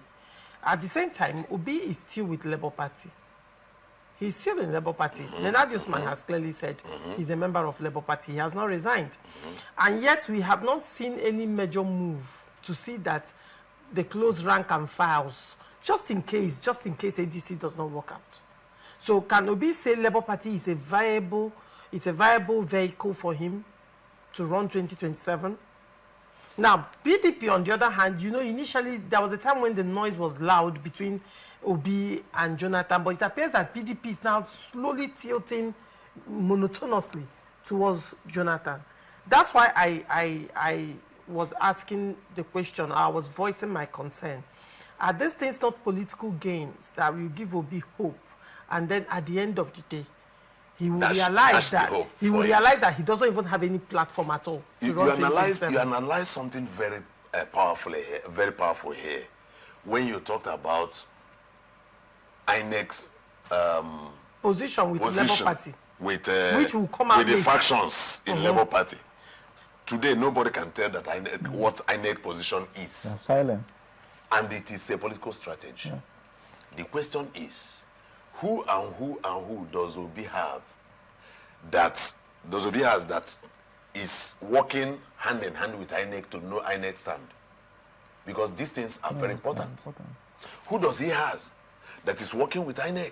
At the same time, Obi is still with Labour Party. He's still in Labour Party. Nenadi Usman has clearly said he's a member of Labour Party. He has not resigned. And yet, we have not seen any major move to see that they close rank and files, just in case ADC does not work out. So can Obi say Labour Party is a viable vehicle for him to run 2027? Now, PDP, on the other hand, you know, initially there was a time when the noise was loud between Obi and Jonathan, but it appears that PDP is now slowly tilting monotonously towards Jonathan. That's why I was asking the question, I was voicing my concern. Are these things not political gains that will give Obi hope? And then at the end of the day, he will realize that he doesn't even have any platform at all. You analyze something very powerful here when you talked about INEC's position with Labour Party, which will come out with the factions in Labour Party. Today, nobody can tell that what INEC position is. They're silent. And it is a political strategy. Yeah. The question is, who does Obi have that is working hand in hand with INEC to know INEC stand? Because these things are very important. Who does he has that is working with INEC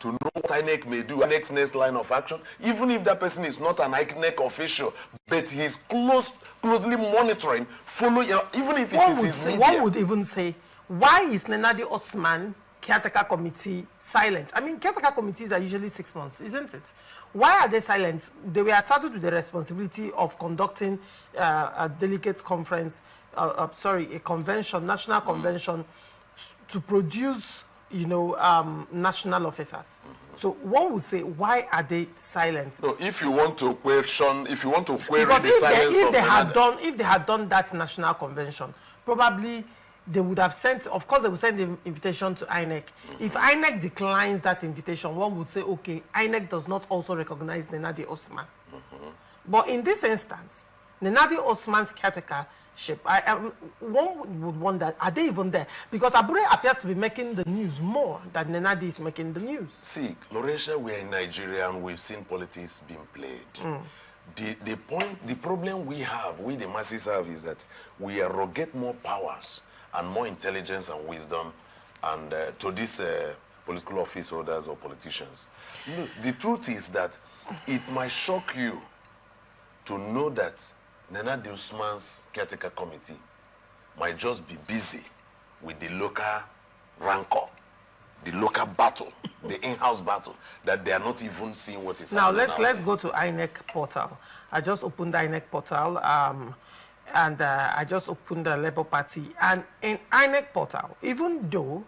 to know what INEC may do, INEC's next line of action, even if that person is not an INEC official, but he's closely monitoring, following, even if it is his media. One would even say, why is Nenadi Osman caretaker committee silent? I mean, caretaker committees are usually 6 months, isn't it? Why are they silent? They were saddled with the responsibility of conducting a delegate conference, a convention, national convention, to produce, you know, national officers. So one would say, why are they silent? No, if you want to question, because the silence if they had done that national convention, probably they would have sent, of course, they would send the invitation to INEC. If INEC declines that invitation, one would say, okay, INEC does not also recognize Nenadi Osman. But in this instance, Nenadi Osman's caretakership, one would wonder, are they even there? Because Abure appears to be making the news more than Nenadi is making the news. See, Laurentia, we are in Nigeria and we've seen politics being played. The problem we the masses have, is that we arrogate more powers and more intelligence and wisdom and to these political office holders or politicians. You know, the truth is that it might shock you to know that Nenadi Usman's caretaker committee might just be busy with the local rancor, the local battle, the in-house battle, that they are not even seeing what is happening. Now, let's go to INEC portal. I just opened the INEC portal. And I just opened the Labour Party. And in INEC portal, even though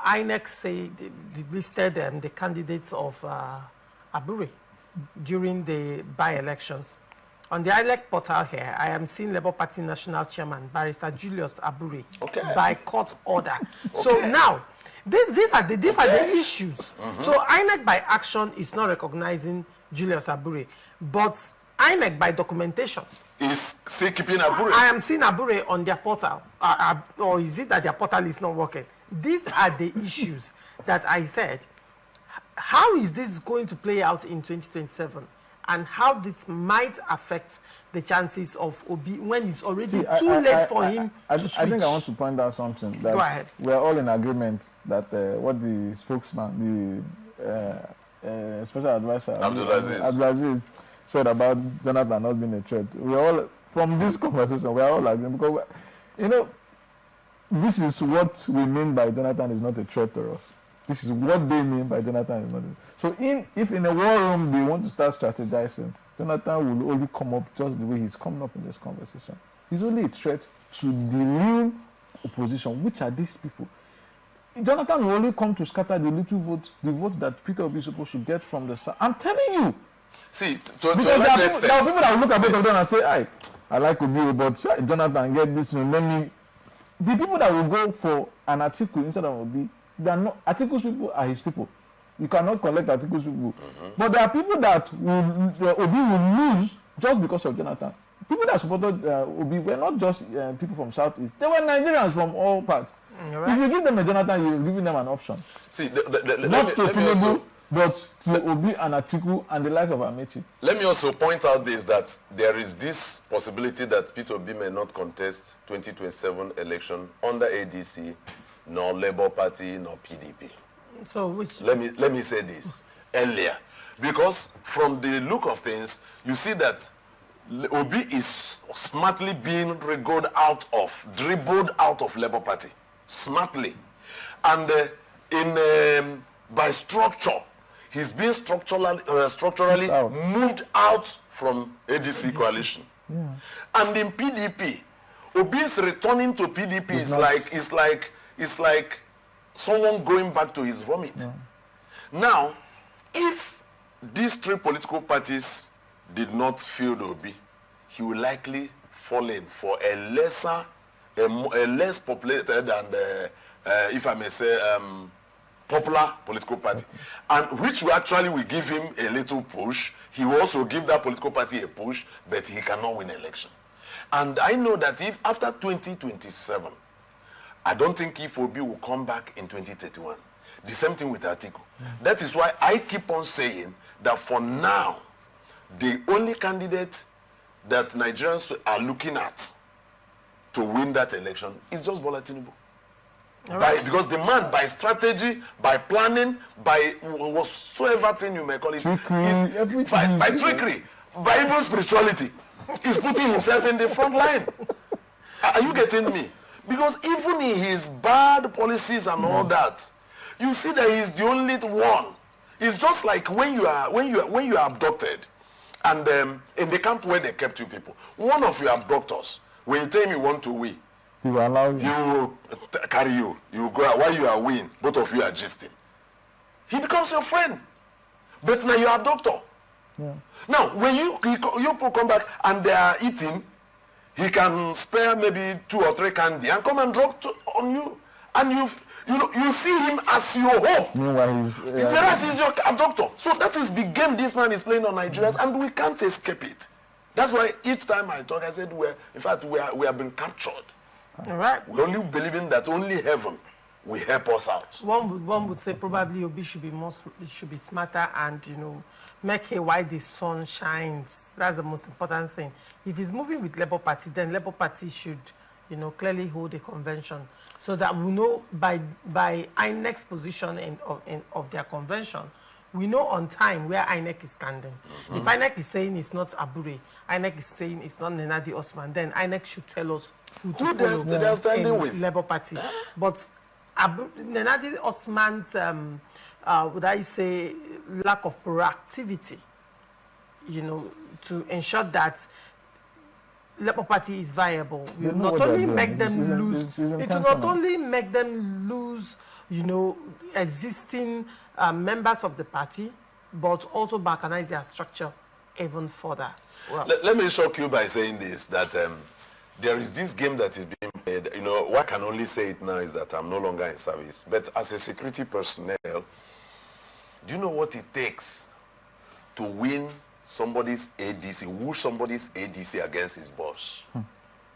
INEC say they listed the candidates of Abure during the by-elections, on the INEC portal here, I am seeing Labour Party National Chairman, Barrister Julius Abure, by court order. So now, these are the issues. So INEC by action is not recognizing Julius Abure, but INEC by documentation is still keeping Abure. I am seeing Abure on their portal. Or is it that their portal is not working? These are the issues that I said. How is this going to play out in 2027? And how this might affect the chances of Obi when it's already too late for him to switch. I think I want to point out something. That Go ahead. we are all in agreement that what the spokesman, the special advisor, Abdulaziz said about Jonathan not being a threat. We all, from this conversation, we are all agreeing because, this is what we mean by Jonathan is not a threat to us. This is what they mean by Jonathan is not a threat. So if in a war room they want to start strategizing, Jonathan will only come up just the way he's coming up in this conversation. He's only a threat to the real opposition, which are these people. Jonathan will only come to scatter the little votes, the votes that Peter will be supposed to get from the South. I'm telling you. See, there are people that will look at both of them and say, I like Obi, but Jonathan get this one. The people that will go for an article instead of Obi, they are not. Articles people are his people. You cannot collect articles people. But there are people that Obi will lose just because of Jonathan. People that supported Obi were not just people from Southeast. They were Nigerians from all parts. Right. If you give them a Jonathan, you're giving them an option. See, not to Tinubu, but to Obi and Atiku and the likes of Amechi. Let me also point out this, that there is this possibility that Peter Obi may not contest 2027 election under ADC, nor Labour Party, nor PDP. So which? Let me say this earlier, because from the look of things, you see that Obi is smartly being dribbled out of Labour Party, smartly, and by structure, he's being structurally moved out from ADC coalition. Yeah. And in PDP, Obi is returning to PDP is like someone going back to his vomit. Yeah. Now, if these three political parties did not field Obi, he will likely fall in for a less populated and, if I may say, popular political party, and which will give him a little push. He will also give that political party a push, but he cannot win an election. And I know that if after 2027, I don't think if Obi will come back in 2031. The same thing with Atiku. That is why I keep on saying that for now, the only candidate that Nigerians are looking at to win that election is just Bola Tinubu. Right. Because the man, by strategy, by planning, by whatsoever thing you may call it, by trickery, by even spirituality, is putting himself in the front line. Are you getting me? Because even in his bad policies and all that, you see that he's the only one. It's just like when you are abducted, and in the camp where they kept you people, one of your abductors, when you tell him you want to win, he will allow you. He will carry you. You will go out while you are winning. Both of you are gisting. He becomes your friend. But now you are a doctor. Yeah. Now, when you people come back and they are eating, he can spare maybe 2 or 3 candy and come and drop on you. And you see him as your hope. Meanwhile, he's your doctor. So that is the game this man is playing on Nigerians, and we can't escape it. That's why each time I talk, I said, we have been captured. All right. We only believe in that only heaven will help us out. One would say probably Obi should be smarter and make hay while the sun shines. That's the most important thing. If he's moving with Labour Party, then Labour Party should clearly hold a convention so that we know by INEC's position of their convention, we know on time where INEC is standing. If INEC is saying it's not Abure, INEC is saying it's not Nenadi Osman, then INEC should tell us who they are standing with Labour Party. But Nenadi Osman's, would I say, lack of proactivity, to ensure that Labour Party is viable, will not only make them lose. It will not only make them lose, existing members of the party, but also balkanize their structure even further. Well, let me shock you by saying this, that there is this game that is being played. What I can only say it now is that I'm no longer in service. But as a security personnel, do you know what it takes to win somebody's ADC, who somebody's ADC against his boss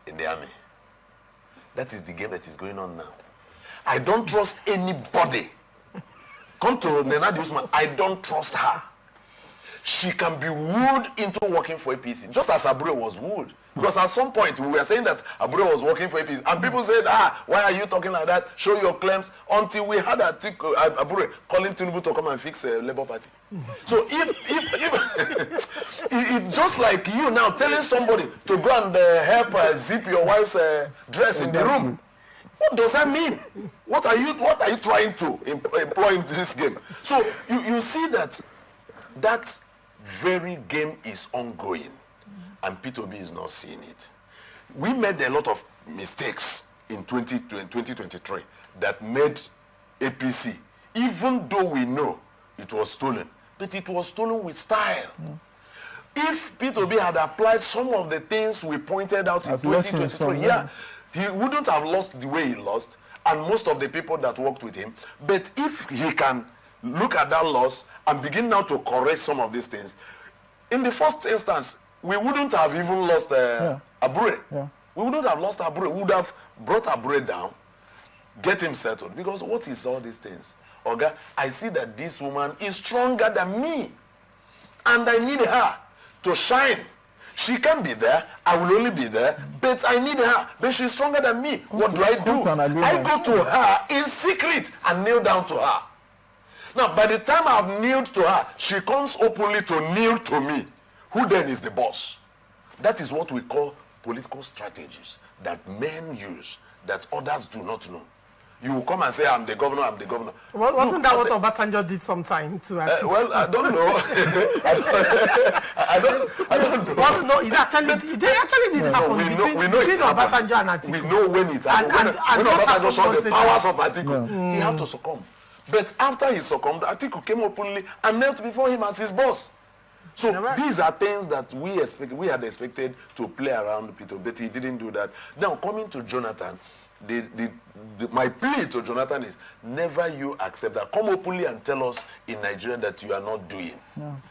in the army. That is the game that is going on now. I don't trust anybody. Come to Nenadi Usman, I don't trust her. She can be wooed into working for APC, just as Abure was wooed. Because at some point, we were saying that Abure was working for APC, and people said, why are you talking like that? Show your claims. Until we had Abure calling Tinubu to come and fix the Labour Party. So if it's just like you now telling somebody to go and help zip your wife's dress in the room. What does that mean? What are you trying to employ in this game? So you see that very game is ongoing, and P2B is not seeing it. We made a lot of mistakes in 2023 that made APC, even though we know it was stolen, but it was stolen with style. If P2B had applied some of the things we pointed out in 2023, he wouldn't have lost the way he lost, and most of the people that worked with him. But if he can look at that loss and begin now to correct some of these things, in the first instance, we wouldn't have even lost Abure. We wouldn't have lost Abure. We would have brought Abure down, get him settled. Because what is all these things? Oga, I see that this woman is stronger than me, and I need her to shine. She can be there, I will only be there, but I need her. But she's stronger than me. What do? I go to her in secret and kneel down to her. Now, by the time I've kneeled to her, she comes openly to kneel to me. Who then is the boss? That is what we call political strategies that men use, that others do not know. You will come and say, I'm the governor, I'm the governor. Well, wasn't that what Obasanjo did sometime to well, I don't know. I don't know. Well, no, it actually did happen between Obasanjo and Atiku. We know when it happened. When Obasanjo saw the powers of Atiku, he had to succumb. But after he succumbed, Atiku came openly and knelt before him as his boss. So these are things that we had expected to play around Peter, but he didn't do that. Now, coming to Jonathan, my plea to Jonathan is never you accept that. Come openly and tell us in Nigeria that you are not doing.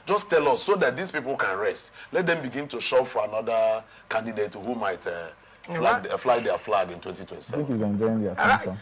Just tell us so that these people can rest. Let them begin to shop for another candidate who might fly their flag in 2027. I think he's enjoying the attention.